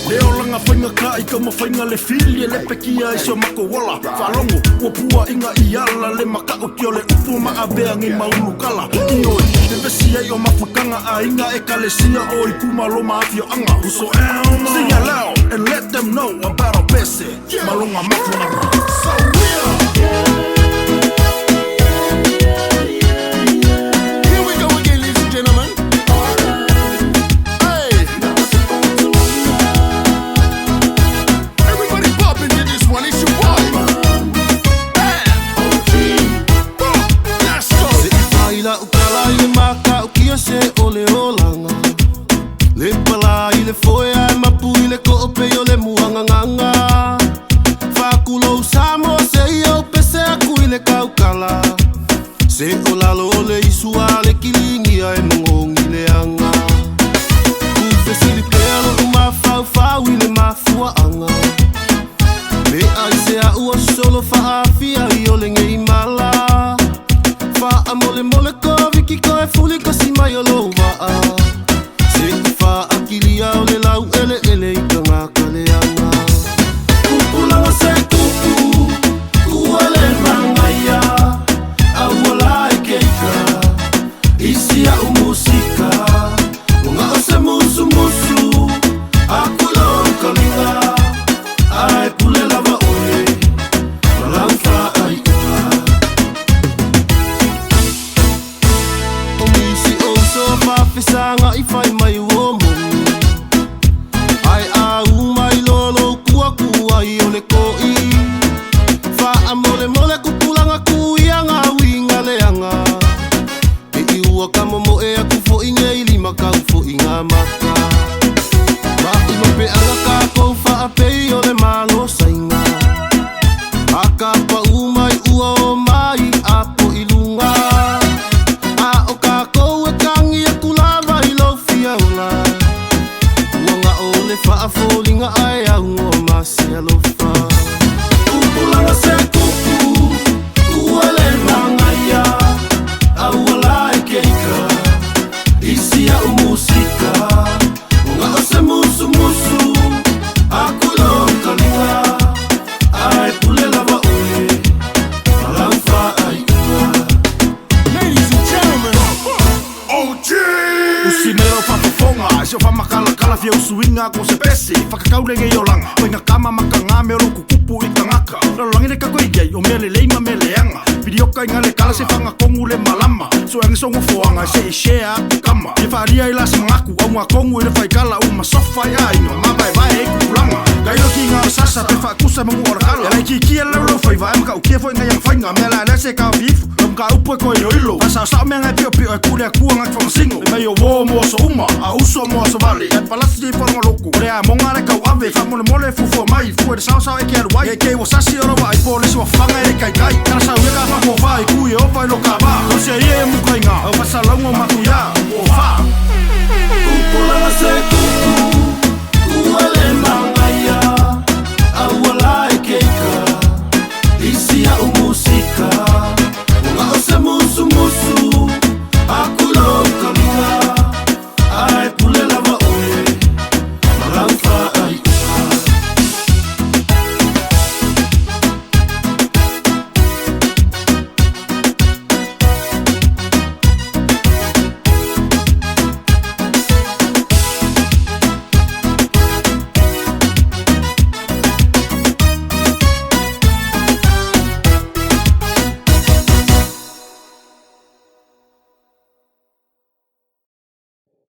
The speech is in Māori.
Leo langa whainga ka I ka mawhainga le fili e le pekia I seo mako wala Whalongo, ua pua inga I ala le makao ki o le upu maa bea ngi maulu kala I oi, te vesi ei o mawhakanga a inga e ka le sia o I pumaloma afio anga Uso elma Sing it loud and let them know about our bese Malonga mawhanga So real se ole olanga le pala I le foia e mapu I le koope o le muanganganga Fakulo samo se I o pese aku I le kaukala Se o lalo le isua le kilingia e mongongi le anga Kufesi le pelo o mafau I le mafua anga Me ai se a ua solo faafia I o le ngei mala Fa mole mole ko viki ko e fuli ko si mai o lo va Se fa akilia o le lau ele I ka ngaka le anga Kupulanga se kupu Kuale mangaya Awala e keika Isi a musika Unga o se musu musu Akulo kalinga Ai pule lava oe Malangfa ai Fisanga I fai mai uomo Ai au mai lolo kua I ole koi Fa mole mole kupulanga kuianga winga leanga E iua kamomo e aku fo inga I lima kau fo inga maka Fa ino pe anga kako fa apei ole malo sainga Aka pa umai ua o mai apo ilunga Fa'afolinga ai au o masi alofa Kupulanga se kupu Kuale mangaya Awala e keika Isi a musika Unga o se musu musu Akulo kalinga Ai pule lava ue Malangfa ai ua Ladies and gentlemen OG Usimeo whapafonga Se whamakala kala fia usuinga ko se pese Whakakaurenge I o langa Wainga kama makanga me o roku kupu I ka ngaka Ralangi ne kako igei o mele leima me leanga Vidioka inga le kala se whanga kongu le malama So yangi songo foanga se I share te kama I wharia I lasi mangaku Au ngā kongu I le whaikala U masofa ya ino Mabai vai e kupulanga Kairo ki ngā sasa te whakusa mangu ora kala Elai ki kia lero whaiva E maka ukia fo inga yang whainga Mela lese ka vifu Ka upo e koe no ilo Pasa sao mea ngai pio pio e kule a kua ngak whamasingo E mei o wō mua so uma A uso mua so vale E palasi i whanonga loko Ore a mongare kau ave Whamone mole fufu mai Fue de sao sao e ke aruai E kei wa sasi ora wa I po lesi wa whanga e kai kai Kara sao e ka whamo wha I kui e opa I lo ka wha Kose i e mukai ngā Au whasa laungo matu ya O wha Kupulanga se